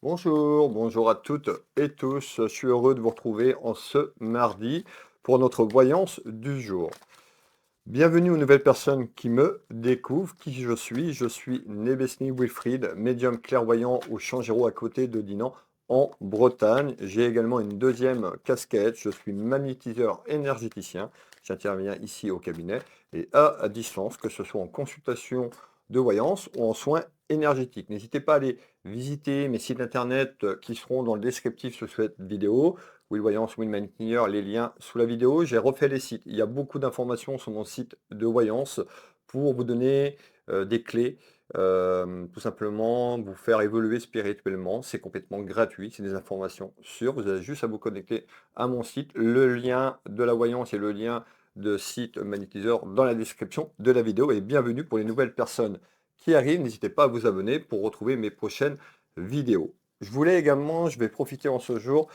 Bonjour, bonjour à toutes et tous. Je suis heureux de vous retrouver en ce mardi pour notre voyance du jour. Bienvenue aux nouvelles personnes qui me découvrent. Qui je suis? Je suis Nebesni Wilfried, médium clairvoyant au Changero à côté de Dinan en Bretagne. J'ai également une deuxième casquette. Je suis magnétiseur énergéticien. J'interviens ici au cabinet et à distance, que ce soit en consultation de voyance ou en soins énergétiques. N'hésitez pas à aller visiter mes sites internet qui seront dans le descriptif sous cette vidéo. Will Voyance, Will Manager, les liens sous la vidéo. J'ai refait les sites. Il y a beaucoup d'informations sur mon site de voyance pour vous donner des clés, tout simplement vous faire évoluer spirituellement. C'est complètement gratuit, c'est des informations sûres. Vous avez juste à vous connecter à mon site. Le lien de la voyance et le lien de site magnétiseur dans la description de la vidéo. Et bienvenue pour les nouvelles personnes qui arrivent. N'hésitez pas à vous abonner pour retrouver mes prochaines vidéos. Je voulais également, je vais profiter en ce jour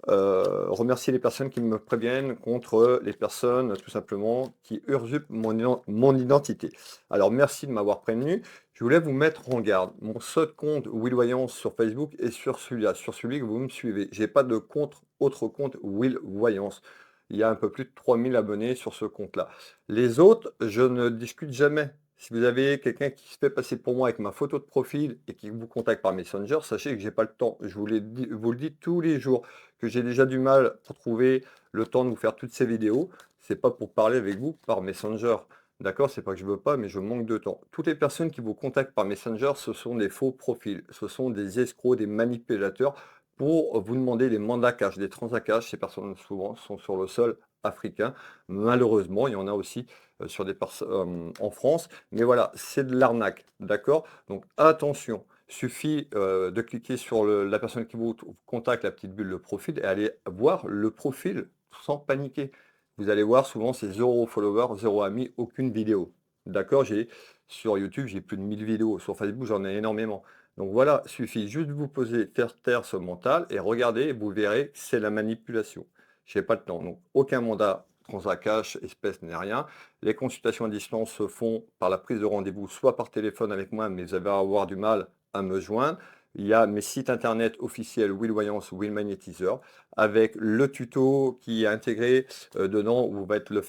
remercier les personnes qui me préviennent contre les personnes tout simplement qui usurpent mon identité. Alors merci de m'avoir prévenu. Je voulais vous mettre en garde. Mon seul compte Will Voyance sur Facebook est sur celui-là, sur celui que vous me suivez. J'ai pas de compte, autre compte Will Voyance. Il y a un peu plus de 3000 abonnés sur ce compte-là. Les autres, je ne discute jamais. Si vous avez quelqu'un qui se fait passer pour moi avec ma photo de profil et qui vous contacte par Messenger, sachez que j'ai pas le temps. Je vous le dis tous les jours que j'ai déjà du mal pour trouver le temps de vous faire toutes ces vidéos. C'est pas pour parler avec vous par Messenger. D'accord? C'est pas que je veux pas, mais je manque de temps. Toutes les personnes qui vous contactent par Messenger, ce sont des faux profils. Ce sont des escrocs, des manipulateurs pour vous demander des mandats cash, des transacts cash. Ces personnes souvent sont sur le sol africain. Malheureusement, il y en a aussi sur des personnes en France. Mais voilà, c'est de l'arnaque. D'accord? Donc attention. Suffit de cliquer sur la personne qui vous contacte, la petite bulle de profil, et aller voir le profil sans paniquer. Vous allez voir souvent c'est 0 followers, 0 amis, aucune vidéo. D'accord? Sur YouTube, j'ai plus de 1000 vidéos. Sur Facebook, j'en ai énormément. Donc voilà, suffit juste de vous poser, faire taire ce mental et regardez, et vous verrez que c'est la manipulation. Je n'ai pas de temps. Donc aucun mandat transact cash, espèce n'est rien. Les consultations à distance se font par la prise de rendez-vous, soit par téléphone avec moi, mais vous allez avoir du mal à me joindre. Il y a mes sites internet officiels Will Voyance, Will Magnétiseur, avec le tuto qui est intégré dedans, où va être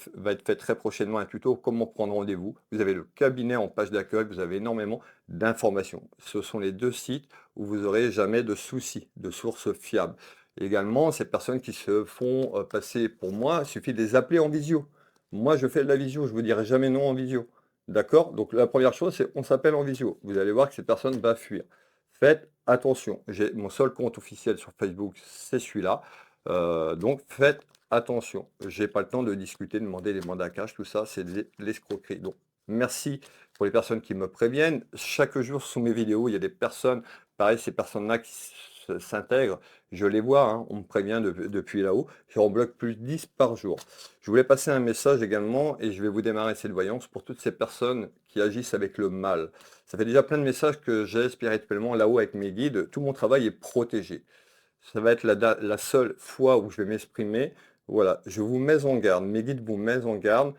fait très prochainement un tuto comment prendre rendez-vous. Vous avez le cabinet en page d'accueil, vous avez énormément d'informations. Ce sont les deux sites où vous n'aurez jamais de soucis, de sources fiables. Également, ces personnes qui se font passer pour moi, il suffit de les appeler en visio. Moi, je fais de la visio, je ne vous dirai jamais non en visio. D'accord? Donc la première chose, c'est on s'appelle en visio. Vous allez voir que cette personne va fuir. Faites attention. J'ai mon seul compte officiel sur Facebook, c'est celui-là. Donc faites attention. J'ai pas le temps de discuter, de demander les mandats cash, tout ça, c'est de l'escroquerie. Donc merci pour les personnes qui me préviennent. Chaque jour sous mes vidéos, il y a des personnes, pareil, ces personnes-là qui s'intègrent. Je les vois, hein, on me prévient depuis là-haut. J'en bloque plus de 10 par jour. Je voulais passer un message également et je vais vous démarrer cette voyance pour toutes ces personnes qui agissent avec le mal. Ça fait déjà plein de messages que j'ai spirituellement là-haut avec mes guides. Tout mon travail est protégé. Ça va être la seule fois où je vais m'exprimer. Voilà, je vous mets en garde. Mes guides vous mettent en garde.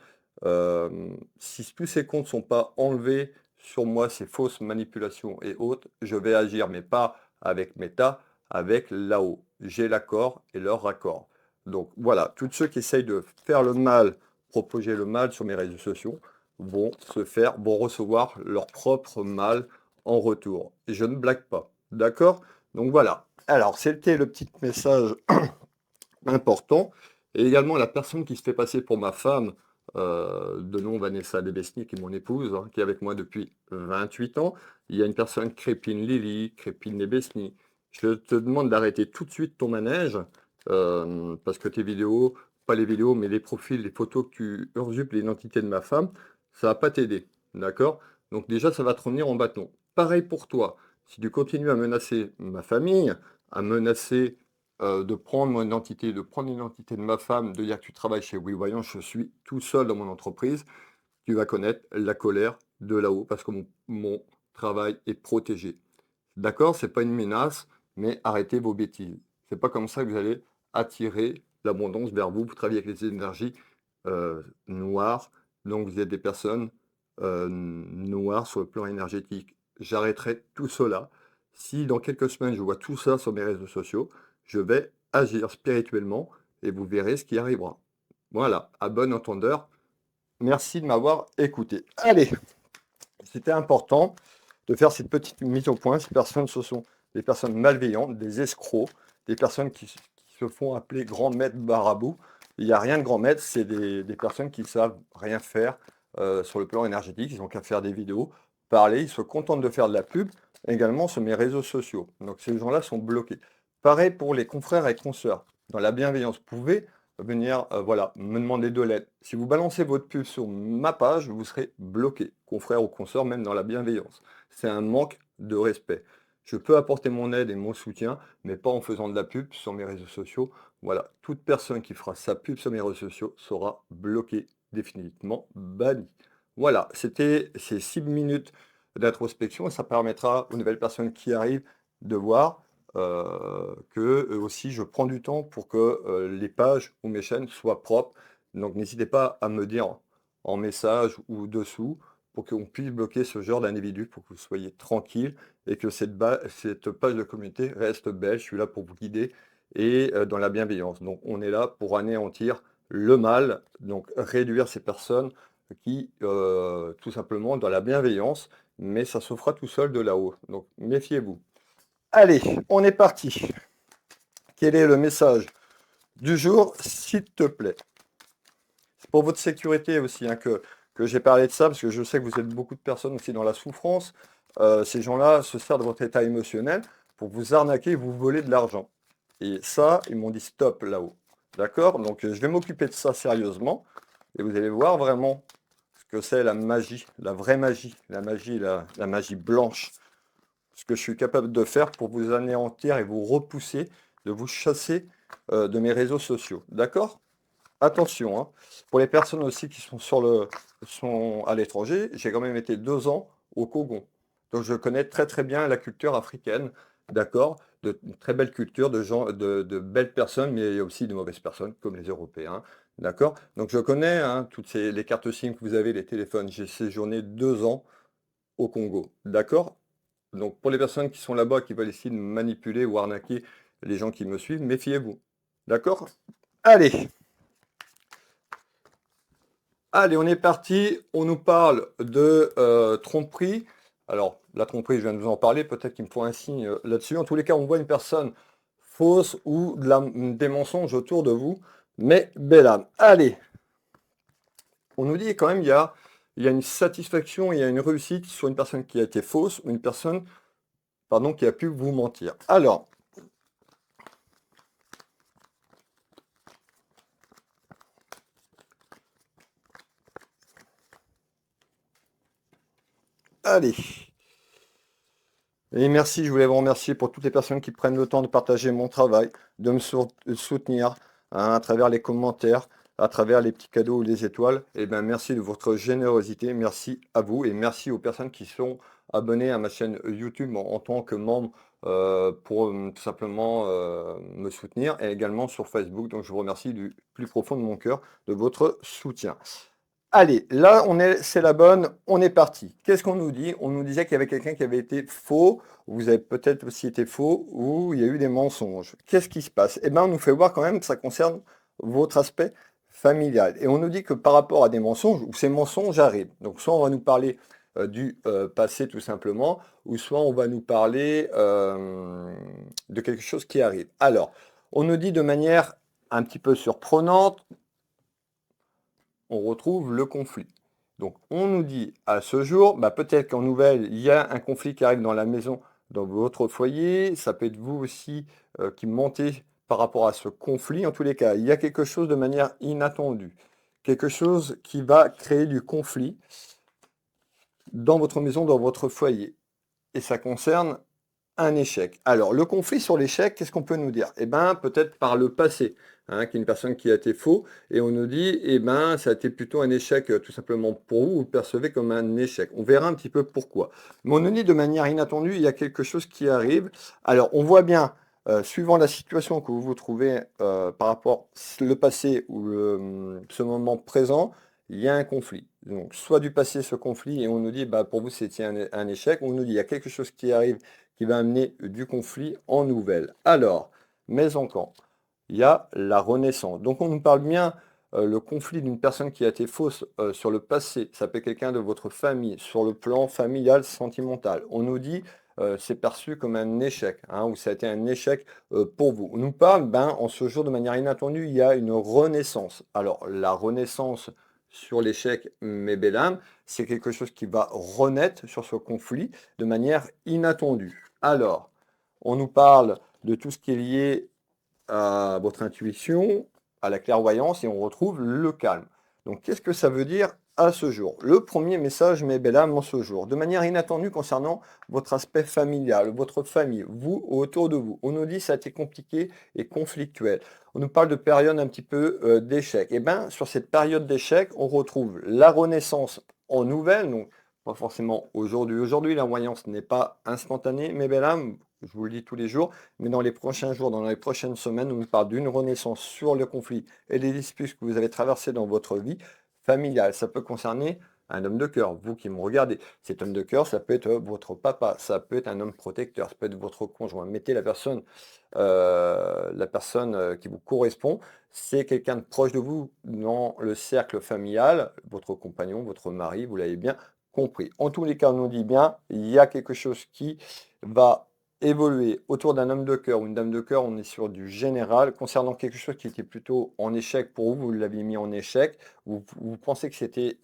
Euh, si tous ces comptes ne sont pas enlevés sur moi, ces fausses manipulations et autres, je vais agir, mais pas avec Meta, avec là-haut. J'ai l'accord et leur raccord. Donc voilà, tous ceux qui essayent de faire le mal, propager le mal sur mes réseaux sociaux, vont recevoir leur propre mal en retour. Et je ne blague pas. D'accord? Donc voilà. Alors, c'était le petit message important. Et également la personne qui se fait passer pour ma femme, de nom Vanessa Debesny, qui est mon épouse, hein, qui est avec moi depuis 28 ans. Il y a une personne, Crépine Lily, Crépine Debesny. Je te demande d'arrêter tout de suite ton manège, parce que tes vidéos, pas les vidéos, mais les profils, les photos que tu usurpes l'identité de ma femme, ça va pas t'aider. D'accord? Donc déjà, ça va te revenir en bâton. Pareil pour toi. Si tu continues à menacer ma famille, à menacer de prendre mon identité, de prendre l'identité de ma femme, de dire que tu travailles chez Oui Voyant, je suis tout seul dans mon entreprise, tu vas connaître la colère de là-haut parce que mon travail est protégé. D'accord? C'est pas une menace, mais arrêtez vos bêtises. C'est pas comme ça que vous allez attirer l'abondance vers vous. Vous travaillez avec les énergies noires, donc vous êtes des personnes noires sur le plan énergétique. J'arrêterai tout cela. Si dans quelques semaines, je vois tout ça sur mes réseaux sociaux, je vais agir spirituellement et vous verrez ce qui arrivera. Voilà, à bon entendeur, merci de m'avoir écouté. Allez, c'était important de faire cette petite mise au point. Ces personnes, ce sont des personnes malveillantes, des escrocs, des personnes qui se font appeler grands maîtres marabouts. Il n'y a rien de grand maître, c'est des personnes qui ne savent rien faire sur le plan énergétique. Ils n'ont qu'à faire des vidéos, parler, ils se contentent de faire de la pub, également sur mes réseaux sociaux. Donc ces gens-là sont bloqués. Pareil pour les confrères et consoeurs. Dans la bienveillance, vous pouvez venir voilà, me demander de l'aide. Si vous balancez votre pub sur ma page, vous serez bloqué, confrère ou consort, même dans la bienveillance. C'est un manque de respect. Je peux apporter mon aide et mon soutien, mais pas en faisant de la pub sur mes réseaux sociaux. Voilà, toute personne qui fera sa pub sur mes réseaux sociaux sera bloquée, définitivement bannie. Voilà, c'était ces 6 minutes d'introspection et ça permettra aux nouvelles personnes qui arrivent de voir que aussi je prends du temps pour que les pages ou mes chaînes soient propres. Donc n'hésitez pas à me dire en message ou dessous pour qu'on puisse bloquer ce genre d'individu, pour que vous soyez tranquille et que cette page de communauté reste belle. Je suis là pour vous guider et dans la bienveillance. Donc on est là pour anéantir le mal, donc réduire ces personnes qui, tout simplement, dans la bienveillance, mais ça se fera tout seul de là-haut. Donc méfiez-vous. Allez, on est parti. Quel est le message du jour, s'il te plaît? C'est pour votre sécurité aussi hein, que j'ai parlé de ça, parce que je sais que vous êtes beaucoup de personnes aussi dans la souffrance. Ces gens-là se servent de votre état émotionnel pour vous arnaquer et vous voler de l'argent. Et ça, ils m'ont dit stop là-haut. D'accord? Donc je vais m'occuper de ça sérieusement. Et vous allez voir vraiment ce que c'est la magie, la vraie magie, la magie blanche. Ce que je suis capable de faire pour vous anéantir et vous repousser, de vous chasser de mes réseaux sociaux. D'accord? Attention, hein. Pour les personnes aussi qui sont à l'étranger, j'ai quand même été 2 ans au Congo. Donc je connais très très bien la culture africaine, d'accord? De une très belle culture, de gens, de belles personnes, mais il y a aussi de mauvaises personnes, comme les Européens, d'accord? Donc je connais hein, les cartes SIM que vous avez, les téléphones. J'ai séjourné 2 ans au Congo, d'accord? Donc pour les personnes qui sont là-bas, qui veulent essayer de manipuler ou arnaquer les gens qui me suivent, méfiez-vous. D'accord? Allez, allez, on est parti. On nous parle de tromperie. Alors, la tromperie, je viens de vous en parler. Peut-être qu'il me faut un signe là-dessus. En tous les cas, on voit une personne fausse ou des mensonges autour de vous. Mais belle âme. Allez, on nous dit quand même il y a une satisfaction, il y a une réussite sur une personne qui a été fausse ou une personne, pardon, qui a pu vous mentir. Alors, allez. Et merci, je voulais vous remercier pour toutes les personnes qui prennent le temps de partager mon travail, de me soutenir hein, à travers les commentaires, à travers les petits cadeaux ou les étoiles. Et bien, merci de votre générosité, merci à vous et merci aux personnes qui sont abonnées à ma chaîne YouTube en tant que membre pour tout simplement me soutenir et également sur Facebook. Donc, je vous remercie du plus profond de mon cœur de votre soutien. Allez, là, c'est la bonne, on est parti. Qu'est-ce qu'on nous dit? On nous disait qu'il y avait quelqu'un qui avait été faux, vous avez peut-être aussi été faux, ou il y a eu des mensonges. Qu'est-ce qui se passe? Eh bien, on nous fait voir quand même que ça concerne votre aspect familial. Et on nous dit que par rapport à des mensonges, ou ces mensonges arrivent. Donc, soit on va nous parler du passé tout simplement, ou soit on va nous parler de quelque chose qui arrive. Alors, on nous dit de manière un petit peu surprenante, on retrouve le conflit. Donc on nous dit à ce jour, bah, peut-être qu'en nouvelle, il y a un conflit qui arrive dans la maison, dans votre foyer. Ça peut être vous aussi qui mentez par rapport à ce conflit. En tous les cas, il y a quelque chose de manière inattendue. Quelque chose qui va créer du conflit dans votre maison, dans votre foyer. Et ça concerne un échec. Alors, le conflit sur l'échec, qu'est-ce qu'on peut nous dire? Eh bien, peut-être par le passé, hein, qu'il y a une personne qui a été faux, et on nous dit, eh bien, ça a été plutôt un échec tout simplement pour vous, vous le percevez comme un échec. On verra un petit peu pourquoi. Mais on nous dit de manière inattendue, il y a quelque chose qui arrive. Alors, on voit bien, suivant la situation que vous vous trouvez par rapport le passé ou ce moment présent, il y a un conflit. Donc, soit du passé ce conflit, et on nous dit, bah, pour vous, c'était un échec. On nous dit, il y a quelque chose qui arrive qui va amener du conflit en nouvelle. Alors, mais encore, il y a la renaissance. Donc on nous parle bien le conflit d'une personne qui a été fausse sur le passé. Ça peut être quelqu'un de votre famille, sur le plan familial, sentimental. On nous dit c'est perçu comme un échec, hein, ou ça a été un échec pour vous. On nous parle, ben, en ce jour, de manière inattendue, il y a une renaissance. Alors, la renaissance sur l'échec, mes belles âmes, c'est quelque chose qui va renaître sur ce conflit de manière inattendue. Alors, on nous parle de tout ce qui est lié à votre intuition, à la clairvoyance, et on retrouve le calme. Donc, qu'est-ce que ça veut dire à ce jour? Le premier message, mes belles âmes, en ce jour, de manière inattendue concernant votre aspect familial, votre famille, vous autour de vous. On nous dit que ça a été compliqué et conflictuel. On nous parle de période un petit peu d'échec. Et bien, sur cette période d'échec, on retrouve la renaissance en nouvelle, donc pas forcément aujourd'hui. Aujourd'hui, la voyance n'est pas instantanée, mes belles âmes, je vous le dis tous les jours, mais dans les prochains jours, dans les prochaines semaines, on nous parle d'une renaissance sur le conflit et les disputes que vous avez traversées dans votre vie familiale. Ça peut concerner un homme de cœur, vous qui me regardez. Cet homme de cœur, ça peut être votre papa, ça peut être un homme protecteur, ça peut être votre conjoint. Mettez la personne qui vous correspond, c'est quelqu'un de proche de vous dans le cercle familial, votre compagnon, votre mari, vous l'avez bien compris. En tous les cas, on nous dit bien, il y a quelque chose qui va évoluer autour d'un homme de cœur ou une dame de cœur, on est sur du général. Concernant quelque chose qui était plutôt en échec pour vous, vous l'avez mis en échec, vous pensez que c'était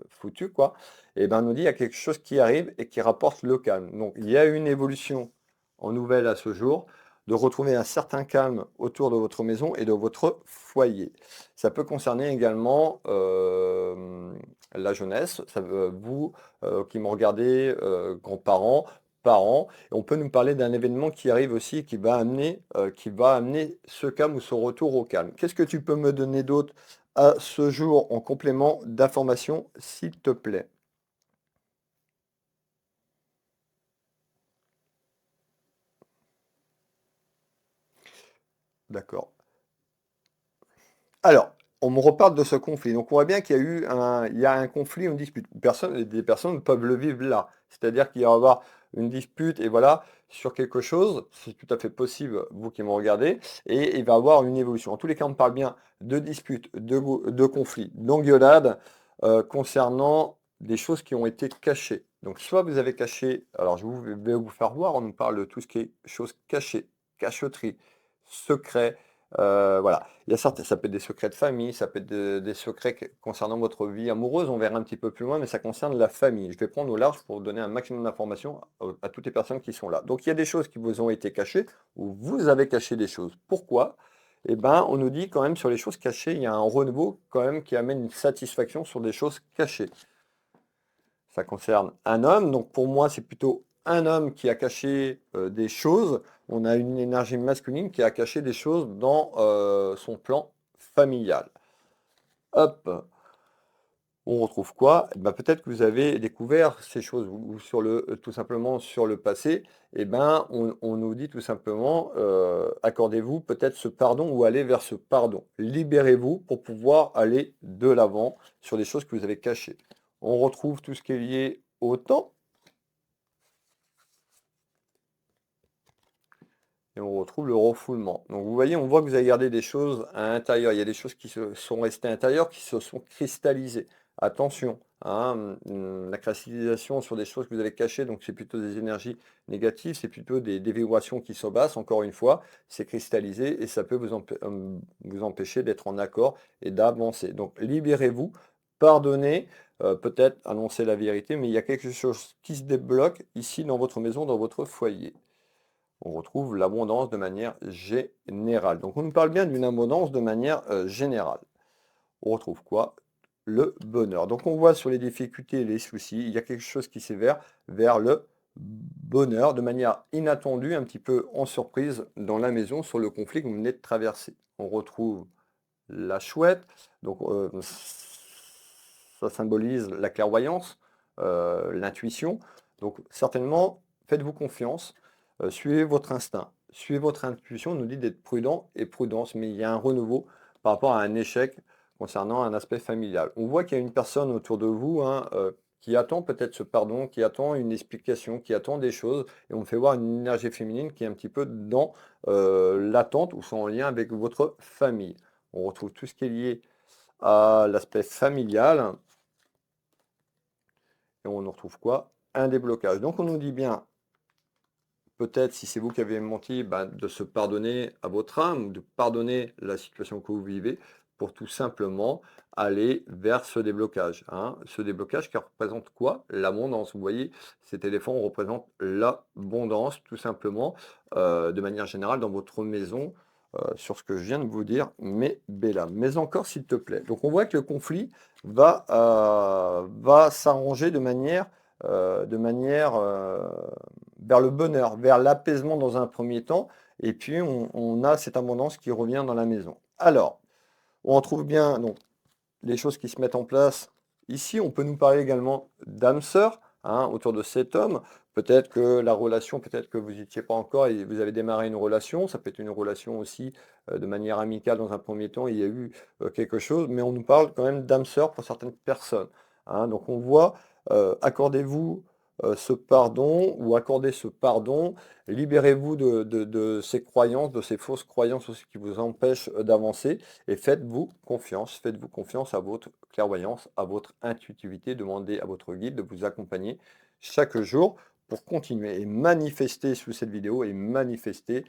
foutu, quoi. Et bien, on nous dit il y a quelque chose qui arrive et qui rapporte le calme. Donc, il y a une évolution en nouvelle à ce jour, de retrouver un certain calme autour de votre maison et de votre foyer. Ça peut concerner également la jeunesse, vous qui me regardez, grands-parents, parents, et on peut nous parler d'un événement qui arrive aussi, qui va amener ce calme ou ce retour au calme. Qu'est-ce que tu peux me donner d'autre à ce jour en complément d'information, s'il te plaît? D'accord. Alors, on me reparle de ce conflit. Donc, on voit bien qu'il y a il y a un conflit, une dispute. Des personnes peuvent le vivre là. C'est-à-dire qu'il va y avoir une dispute et voilà, sur quelque chose. C'est tout à fait possible, vous qui me regardez. Et il va y avoir une évolution. En tous les cas, on parle bien de dispute, de conflit, d'engueulade concernant des choses qui ont été cachées. Donc, soit vous avez caché, alors vais vous faire voir, on nous parle de tout ce qui est choses cachées, cacheterie, secret. Voilà. Il y a certains, ça peut être des secrets de famille, ça peut être des secrets concernant votre vie amoureuse, on verra un petit peu plus loin, mais ça concerne la famille. Je vais prendre au large pour vous donner un maximum d'informations à toutes les personnes qui sont là. Donc il y a des choses qui vous ont été cachées, ou vous avez caché des choses. Pourquoi? Eh ben, on nous dit quand même sur les choses cachées, il y a un renouveau quand même qui amène une satisfaction sur des choses cachées. Ça concerne un homme, donc pour moi c'est plutôt un homme qui a caché des choses. On a une énergie masculine qui a caché des choses dans son plan familial. Hop, on retrouve quoi? Eh ben, peut-être que vous avez découvert ces choses ou sur tout simplement sur le passé. Eh ben, on nous dit tout simplement, accordez-vous peut-être ce pardon ou allez vers ce pardon. Libérez-vous pour pouvoir aller de l'avant sur des choses que vous avez cachées. On retrouve tout ce qui est lié au temps et on retrouve le refoulement. Donc vous voyez, on voit que vous avez gardé des choses à l'intérieur. Il y a des choses qui se sont restées à l'intérieur, qui se sont cristallisées. Attention, hein, la cristallisation sur des choses que vous avez cachées, donc c'est plutôt des énergies négatives, c'est plutôt des vibrations qui sont basses. Encore une fois, c'est cristallisé et ça peut vous empêcher d'être en accord et d'avancer. Donc libérez-vous, pardonnez, peut-être annoncer la vérité, mais il y a quelque chose qui se débloque ici dans votre maison, dans votre foyer. On retrouve l'abondance de manière générale. Donc on nous parle bien d'une abondance de manière générale. On retrouve quoi? Le bonheur. Donc on voit sur les difficultés et les soucis, il y a quelque chose qui s'évère vers le bonheur de manière inattendue, un petit peu en surprise dans la maison sur le conflit que vous venez de traverser. On retrouve la chouette, donc ça symbolise la clairvoyance, l'intuition. Donc certainement, faites-vous confiance. Suivez votre instinct, suivez votre intuition, on nous dit d'être prudent et prudence, mais il y a un renouveau par rapport à un échec concernant un aspect familial. On voit qu'il y a une personne autour de vous, hein, qui attend peut-être ce pardon, qui attend une explication, qui attend des choses, et on me fait voir une énergie féminine qui est un petit peu dans l'attente ou sont en lien avec votre famille. On retrouve tout ce qui est lié à l'aspect familial, et on nous retrouve quoi? Un déblocage. Donc on nous dit bien, peut-être si c'est vous qui avez menti, ben, de se pardonner à votre âme ou de pardonner la situation que vous vivez pour tout simplement aller vers ce déblocage, hein. Ce déblocage qui représente quoi? L'abondance. Vous voyez, cet éléphant représente l'abondance tout simplement, de manière générale dans votre maison, sur ce que je viens de vous dire, mes belles âmes. Mais encore s'il te plaît. Donc on voit que le conflit va s'arranger de manière vers le bonheur, vers l'apaisement dans un premier temps, et puis on a cette abondance qui revient dans la maison. Alors, on trouve bien donc les choses qui se mettent en place. Ici, on peut nous parler également d'âme sœur, hein, autour de cet homme. Peut-être que la relation, peut-être que vous n'y étiez pas encore et vous avez démarré une relation. Ça peut être une relation aussi de manière amicale dans un premier temps. Il y a eu quelque chose, mais on nous parle quand même d'âme sœur pour certaines personnes, hein. Donc on voit, accordez-vous ce pardon ou accordez ce pardon, libérez-vous de ces croyances, de ces fausses croyances aussi qui vous empêchent d'avancer. Et faites-vous confiance à votre clairvoyance, à votre intuitivité, demandez à votre guide de vous accompagner chaque jour pour continuer et manifester sous cette vidéo et manifester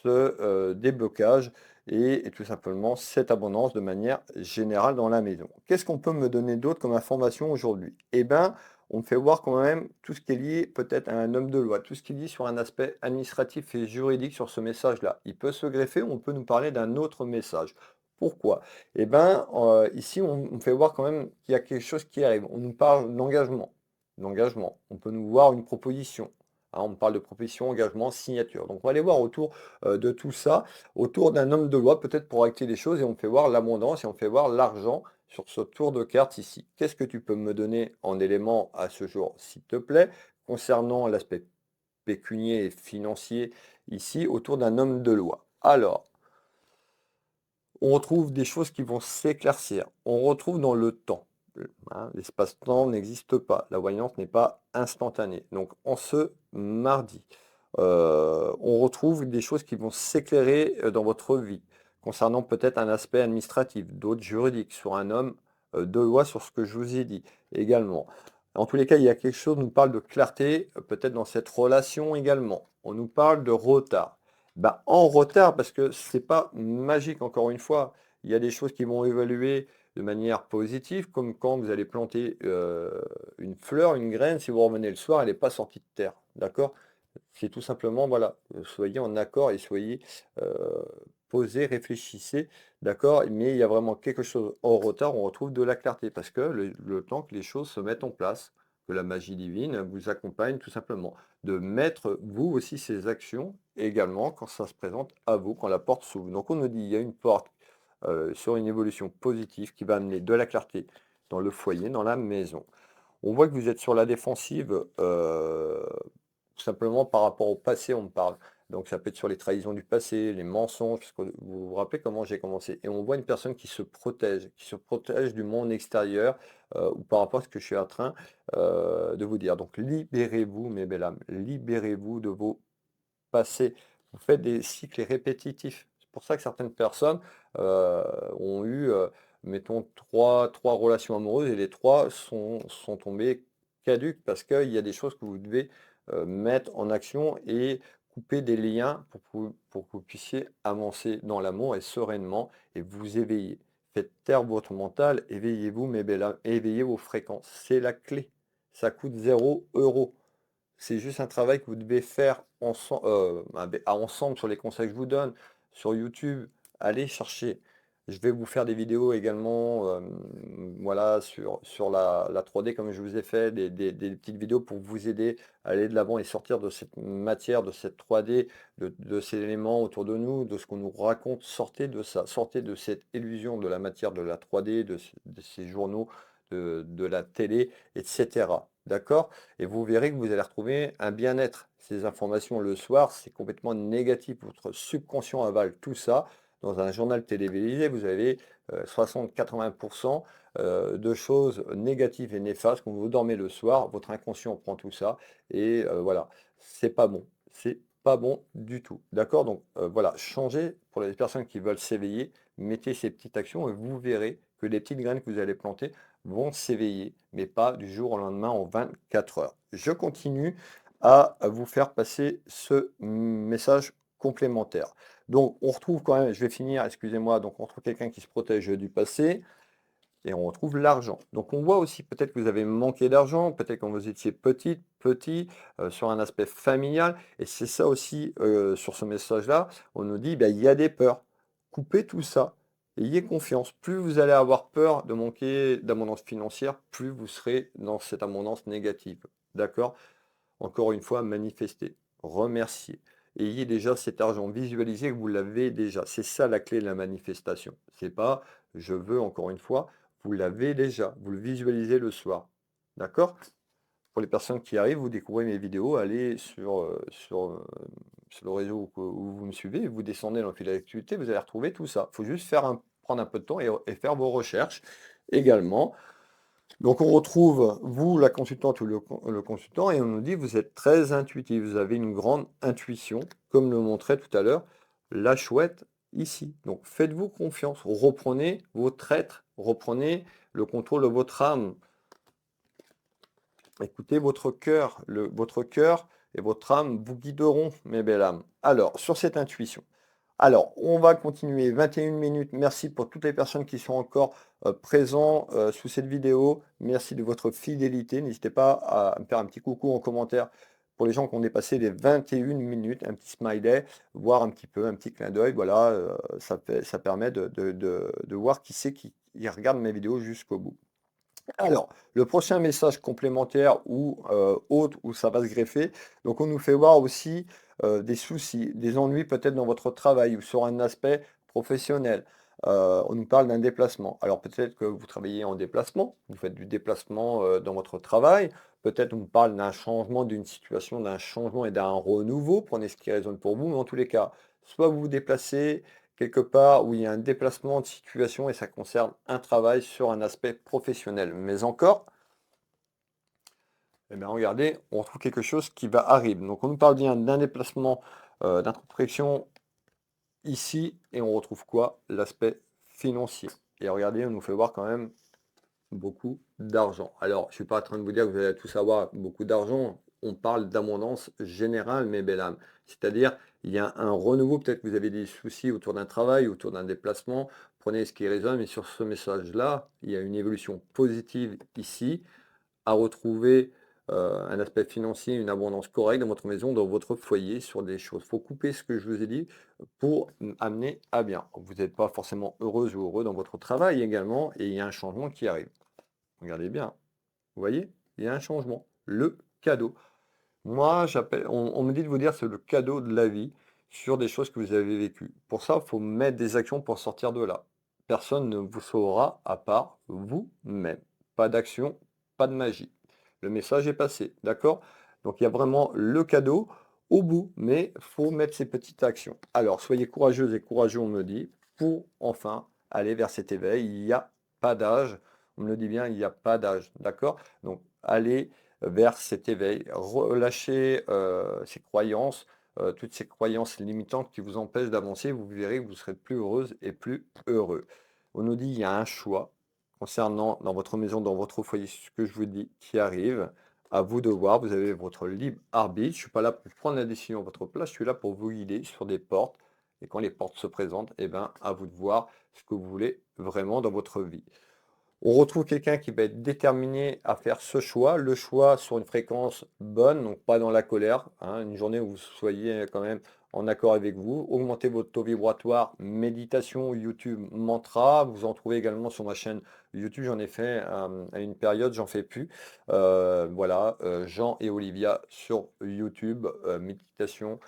ce déblocage et tout simplement cette abondance de manière générale dans la maison. Qu'est-ce qu'on peut me donner d'autre comme information aujourd'hui? Eh bien, on me fait voir quand même tout ce qui est lié peut-être à un homme de loi, tout ce qui est lié sur un aspect administratif et juridique sur ce message-là. Il peut se greffer, on peut nous parler d'un autre message. Pourquoi? Eh bien, ici, on fait voir quand même qu'il y a quelque chose qui arrive. On nous parle d'engagement. D'engagement. On peut nous voir une proposition. Hein, on parle de proposition, engagement, signature. Donc, on va aller voir autour de tout ça, autour d'un homme de loi, peut-être pour acter les choses, et on fait voir l'abondance et on fait voir l'argent sur ce tour de cartes ici. Qu'est-ce que tu peux me donner en éléments à ce jour, s'il te plaît, concernant l'aspect pécunier et financier ici, autour d'un homme de loi? Alors, on retrouve des choses qui vont s'éclaircir. On retrouve dans le temps. Hein, l'espace-temps n'existe pas. La voyance n'est pas instantanée. Donc, en ce mardi, on retrouve des choses qui vont s'éclairer dans votre vie, concernant peut-être un aspect administratif, d'autres juridiques, sur un homme de loi, sur ce que je vous ai dit également. En tous les cas, il y a quelque chose, on nous parle de clarté, peut-être dans cette relation également. On nous parle de retard. Bah, en retard, parce que c'est pas magique, encore une fois. Il y a des choses qui vont évoluer de manière positive, comme quand vous allez planter une fleur, une graine, si vous revenez le soir, elle n'est pas sortie de terre. D'accord? C'est tout simplement, voilà, soyez en accord et soyez posés, réfléchissez, d'accord? Mais il y a vraiment quelque chose en retard, on retrouve de la clarté, parce que le temps que les choses se mettent en place, que la magie divine vous accompagne tout simplement, de mettre vous aussi ces actions également quand ça se présente à vous, quand la porte s'ouvre. Donc on nous dit, il y a une porte sur une évolution positive qui va amener de la clarté dans le foyer, dans la maison. On voit que vous êtes sur la défensive, tout simplement par rapport au passé, on me parle. Donc ça peut être sur les trahisons du passé, les mensonges, parce que vous vous rappelez comment j'ai commencé. Et on voit une personne qui se protège du monde extérieur, ou par rapport à ce que je suis en train de vous dire. Donc libérez-vous, mes belles âmes, libérez-vous de vos passés. Vous faites des cycles répétitifs. C'est pour ça que certaines personnes ont eu, mettons, trois relations amoureuses et les trois sont tombées caduques parce qu'il y a des choses que vous devez mettre en action et couper des liens pour que vous puissiez avancer dans l'amour et sereinement et vous éveiller. Faites taire votre mental, éveillez-vous, mes belles âmes, éveillez vos fréquences. C'est la clé. Ça coûte 0 €. C'est juste un travail que vous devez faire ensemble sur les conseils que je vous donne. Sur YouTube, allez chercher. Je vais vous faire des vidéos également voilà, sur la 3D comme je vous ai fait, des petites vidéos pour vous aider à aller de l'avant et sortir de cette matière, de cette 3D, de ces éléments autour de nous, de ce qu'on nous raconte. Sortez de ça, sortez de cette illusion de la matière, de la 3D, de ces journaux, de la télé, etc. D'accord? Et vous verrez que vous allez retrouver un bien-être. Ces informations le soir, c'est complètement négatif. Votre subconscient avale tout ça. dans un journal télévisé, vous avez 60-80% de choses négatives et néfastes. Quand vous dormez le soir, votre inconscient prend tout ça et voilà, c'est pas bon. C'est pas bon du tout. D'accord? Donc voilà, changez pour les personnes qui veulent s'éveiller, mettez ces petites actions et vous verrez que les petites graines que vous allez planter vont s'éveiller, mais pas du jour au lendemain en 24 heures. Je continue à vous faire passer ce message complémentaire. Donc, on retrouve quand même, je vais finir, excusez-moi, donc on retrouve quelqu'un qui se protège du passé et on retrouve l'argent. Donc, on voit aussi peut-être que vous avez manqué d'argent, peut-être quand vous étiez petite, petit, sur un aspect familial. Et c'est ça aussi, sur ce message-là, on nous dit, ben, il y a des peurs. Coupez tout ça. Ayez confiance. Plus vous allez avoir peur de manquer d'abondance financière, plus vous serez dans cette abondance négative. D'accord? Encore une fois, manifestez, remerciez. Ayez déjà cet argent, visualisez que vous l'avez déjà. C'est ça la clé de la manifestation. C'est pas je veux encore une fois, vous l'avez déjà, vous le visualisez le soir. D'accord? Pour les personnes qui arrivent, vous découvrez mes vidéos, allez sur le réseau où vous me suivez, vous descendez dans le fil d'actualité, vous allez retrouver tout ça. Il faut juste prendre un peu de temps et faire vos recherches également. Donc on retrouve, vous, la consultante ou le consultant, et on nous dit, vous êtes très intuitif, vous avez une grande intuition, comme le montrait tout à l'heure la chouette ici. Donc faites-vous confiance, reprenez votre être, reprenez le contrôle de votre âme. Écoutez votre cœur et votre âme vous guideront, mes belles âmes. Alors, sur cette intuition. Alors, on va continuer 21 minutes. Merci pour toutes les personnes qui sont encore présents sous cette vidéo. Merci de votre fidélité. N'hésitez pas à me faire un petit coucou en commentaire pour les gens qui ont dépassé les 21 minutes, un petit smiley, voir un petit peu, un petit clin d'œil. Voilà, ça permet de voir qui c'est qui regarde mes vidéos jusqu'au bout. Alors, le prochain message complémentaire ou autre où ça va se greffer, donc on nous fait voir aussi des soucis, des ennuis peut-être dans votre travail ou sur un aspect professionnel. On nous parle d'un déplacement. Alors peut-être que vous travaillez en déplacement, vous faites du déplacement dans votre travail. Peut-être on nous parle d'un changement, d'une situation, d'un changement et d'un renouveau. Prenez ce qui résonne pour vous, mais en tous les cas, soit vous vous déplacez, quelque part où il y a un déplacement de situation et ça concerne un travail sur un aspect professionnel. Mais encore, eh bien, regardez, on retrouve quelque chose qui va arriver. Donc on nous parle bien d'un déplacement, d'introspection ici, et on retrouve quoi? L'aspect financier. Et regardez, on nous fait voir quand même beaucoup d'argent. Alors, je ne suis pas en train de vous dire que vous allez tous avoir beaucoup d'argent. On parle d'abondance générale, mes belles âmes. C'est-à-dire, il y a un renouveau. Peut-être que vous avez des soucis autour d'un travail, autour d'un déplacement. Prenez ce qui résonne. Mais sur ce message-là, il y a une évolution positive ici à retrouver un aspect financier, une abondance correcte dans votre maison, dans votre foyer, sur des choses. Il faut couper ce que je vous ai dit pour amener à bien. Vous n'êtes pas forcément heureuse ou heureux dans votre travail également, et il y a un changement qui arrive. Regardez bien, vous voyez, il y a un changement. Le cadeau. Moi, on me dit de vous dire c'est le cadeau de la vie sur des choses que vous avez vécues. Pour ça, il faut mettre des actions pour sortir de là. Personne ne vous sauvera à part vous-même. Pas d'action, pas de magie. Le message est passé, d'accord? Donc il y a vraiment le cadeau au bout, mais il faut mettre ces petites actions. Alors, soyez courageuses et courageux, on me dit, pour enfin aller vers cet éveil. Il n'y a pas d'âge. On me le dit bien, il n'y a pas d'âge, d'accord? Donc, allez vers cet éveil, relâchez ces croyances, toutes ces croyances limitantes qui vous empêchent d'avancer, vous verrez que vous serez plus heureuse et plus heureux. On nous dit il y a un choix concernant dans votre maison, dans votre foyer, ce que je vous dis qui arrive. À vous de voir, vous avez votre libre arbitre. Je ne suis pas là pour prendre la décision à votre place, je suis là pour vous guider sur des portes. Et quand les portes se présentent, eh ben, à vous de voir ce que vous voulez vraiment dans votre vie. On retrouve quelqu'un qui va être déterminé à faire ce choix, le choix sur une fréquence bonne, donc pas dans la colère, hein, une journée où vous soyez quand même en accord avec vous. Augmentez votre taux vibratoire, méditation, YouTube, mantra. Vous en trouvez également sur ma chaîne YouTube. J'en ai fait à une période, j'en fais plus. Voilà, Jean et Olivia sur YouTube, méditation.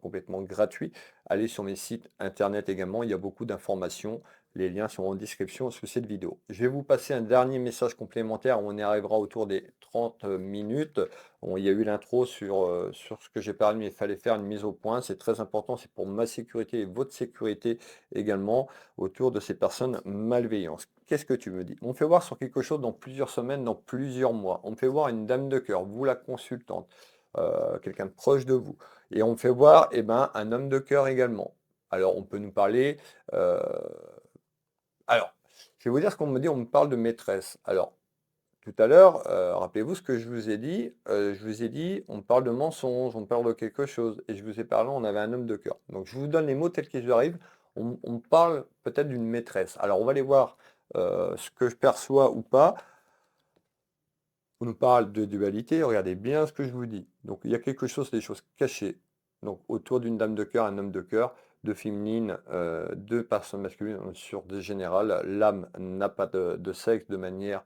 complètement gratuit. Allez sur mes sites internet également, il y a beaucoup d'informations. Les liens sont en description sous cette vidéo. Je vais vous passer un dernier message complémentaire. On y arrivera autour des 30 minutes. Il y a eu l'intro sur ce que j'ai parlé, mais il fallait faire une mise au point. C'est très important, c'est pour ma sécurité et votre sécurité également autour de ces personnes malveillantes. Qu'est-ce que tu me dis? On me fait voir sur quelque chose dans plusieurs semaines, dans plusieurs mois. On me fait voir une dame de cœur, vous la consultante, quelqu'un de proche de vous. Et on me fait voir un homme de cœur également. Alors, on peut nous parler. euh, alors, je vais vous dire ce qu'on me dit. On me parle de maîtresse. Alors, tout à l'heure, rappelez-vous ce que je vous ai dit. Je vous ai dit, on parle de mensonge, on parle de quelque chose. Et je vous ai parlé, on avait un homme de cœur. Donc, je vous donne les mots tels qu'ils arrivent. On parle peut-être d'une maîtresse. Alors, on va aller voir ce que je perçois ou pas. On nous parle de dualité, regardez bien ce que je vous dis. Donc il y a quelque chose, des choses cachées. Donc autour d'une dame de cœur, un homme de cœur, deux féminines, deux personnes masculines sur des générales. L'âme n'a pas de sexe de manière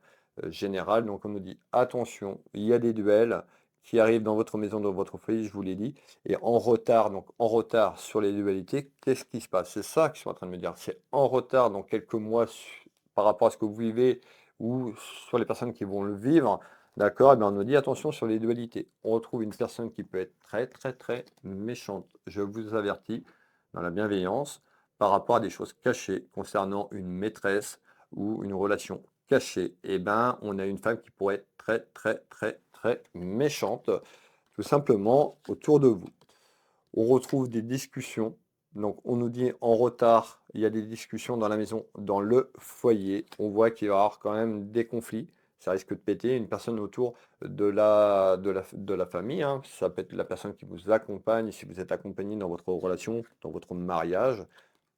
générale. Donc on nous dit attention, il y a des duels qui arrivent dans votre maison, dans votre foyer, je vous l'ai dit, et en retard, donc en retard sur les dualités, qu'est-ce qui se passe? C'est ça que je suis en train de me dire. C'est en retard dans quelques mois par rapport à ce que vous vivez ou sur les personnes qui vont le vivre. D'accord? Eh bien, on nous dit attention sur les dualités. On retrouve une personne qui peut être très, très, très méchante. Je vous avertis, dans la bienveillance, par rapport à des choses cachées concernant une maîtresse ou une relation cachée. Eh bien, on a une femme qui pourrait être très, très, très, très méchante, tout simplement autour de vous. On retrouve des discussions. Donc, on nous dit en retard, il y a des discussions dans la maison, dans le foyer. On voit qu'il va y avoir quand même des conflits. Ça risque de péter. Une personne autour de la famille, hein. Ça peut être la personne qui vous accompagne, si vous êtes accompagné dans votre relation, dans votre mariage.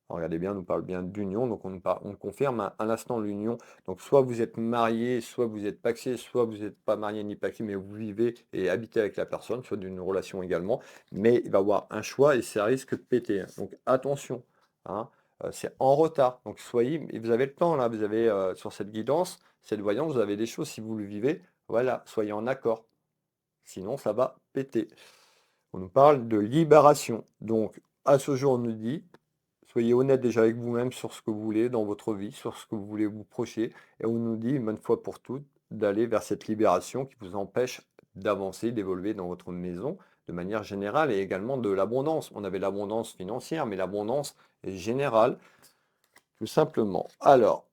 Regardez bien, on nous parle bien d'union, donc on confirme à l'instant l'union. Donc soit vous êtes marié, soit vous êtes pacsé, soit vous n'êtes pas marié ni pacsé, mais vous vivez et habitez avec la personne, soit d'une relation également. Mais il va y avoir un choix et ça risque de péter, hein. Donc attention, hein, c'est en retard. Donc soyez, et vous avez le temps là, vous avez sur cette guidance, cette voyance, vous avez des choses si vous le vivez. Voilà, soyez en accord. Sinon, ça va péter. On nous parle de libération. Donc à ce jour, on nous dit soyez honnête déjà avec vous-même sur ce que vous voulez dans votre vie, sur ce que vous voulez vous projeter. Et on nous dit une bonne fois pour toutes d'aller vers cette libération qui vous empêche d'avancer, d'évoluer dans votre maison de manière générale et également de l'abondance. On avait l'abondance financière, mais l'abondance est générale, tout simplement. Alors,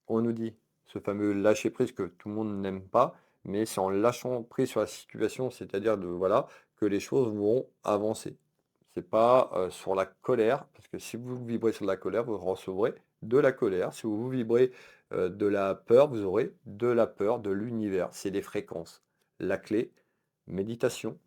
on nous dit ce fameux lâcher prise que tout le monde n'aime pas, mais c'est en lâchant prise sur la situation, c'est-à-dire de voilà, que les choses vont avancer. C'est pas sur la colère, parce que si vous vibrez sur la colère, vous recevrez de la colère. Si vous vibrez de la peur, vous aurez de la peur de l'univers. C'est des fréquences. La clé, méditation,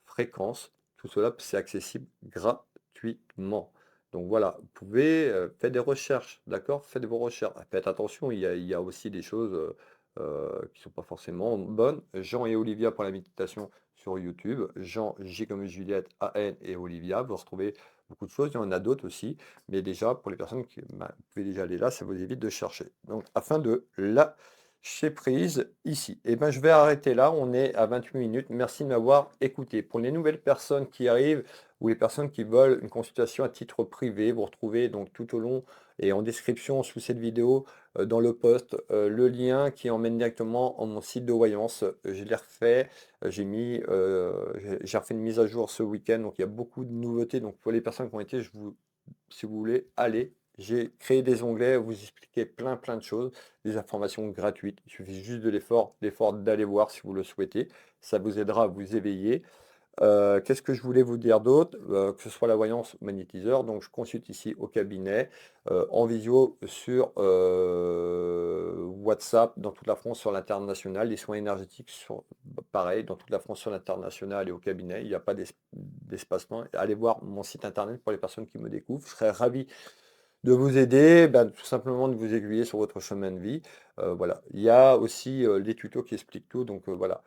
fréquence, tout cela, c'est accessible gratuitement. Donc voilà, vous pouvez faire des recherches, d'accord? Faites vos recherches. Faites attention, il y a aussi des choses qui ne sont pas forcément bonnes. Jean et Olivia pour la méditation sur YouTube. Jean, J comme Juliette, AN et Olivia. Vous retrouvez beaucoup de choses. Il y en a d'autres aussi. Mais déjà, pour les personnes qui vous pouvez déjà aller là, ça vous évite de chercher. Donc, afin de lâcher prise ici. Et ben, je vais arrêter là. On est à 28 minutes. Merci de m'avoir écouté. Pour les nouvelles personnes qui arrivent, ou les personnes qui veulent une consultation à titre privé, vous retrouvez donc tout au long et en description sous cette vidéo, dans le post, le lien qui emmène directement en mon site de voyance. Je l'ai refait, j'ai refait une mise à jour ce week-end, donc il y a beaucoup de nouveautés. Donc pour les personnes qui ont été, si vous voulez, allez. J'ai créé des onglets où vous expliquez plein de choses, des informations gratuites. Il suffit juste de l'effort d'aller voir si vous le souhaitez. Ça vous aidera à vous éveiller. Qu'est-ce que je voulais vous dire d'autre? Que ce soit la voyance ou magnétiseur, donc je consulte ici au cabinet, en visio sur WhatsApp dans toute la France sur l'international, les soins énergétiques pareil, dans toute la France sur l'international et au cabinet, il n'y a pas d'espacement. Allez voir mon site internet pour les personnes qui me découvrent, je serais ravi de vous aider, ben, tout simplement de vous aiguiller sur votre chemin de vie. Voilà. Il y a aussi les tutos qui expliquent tout, donc voilà.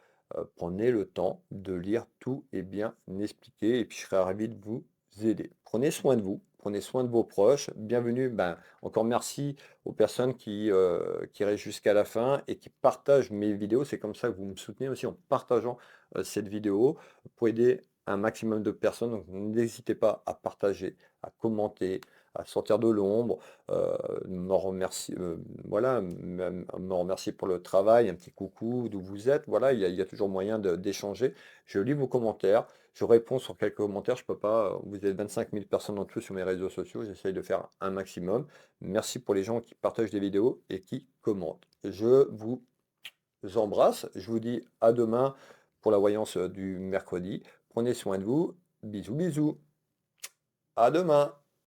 Prenez le temps de lire tout et bien expliqué, et puis je serai ravi de vous aider. Prenez soin de vous, prenez soin de vos proches. Bienvenue, ben, encore merci aux personnes qui restent jusqu'à la fin et qui partagent mes vidéos. C'est comme ça que vous me soutenez aussi en partageant cette vidéo pour aider un maximum de personnes. Donc n'hésitez pas à partager, à commenter, à sortir de l'ombre, me remercier, voilà, me remercier pour le travail, un petit coucou d'où vous êtes. Voilà, il y a toujours moyen d'échanger. Je lis vos commentaires, je réponds sur quelques commentaires. Je peux pas, vous êtes 25 000 personnes en tout sur mes réseaux sociaux. J'essaye de faire un maximum. Merci pour les gens qui partagent des vidéos et qui commentent. Je vous embrasse. Je vous dis à demain pour la voyance du mercredi. Prenez soin de vous. Bisous, bisous. À demain.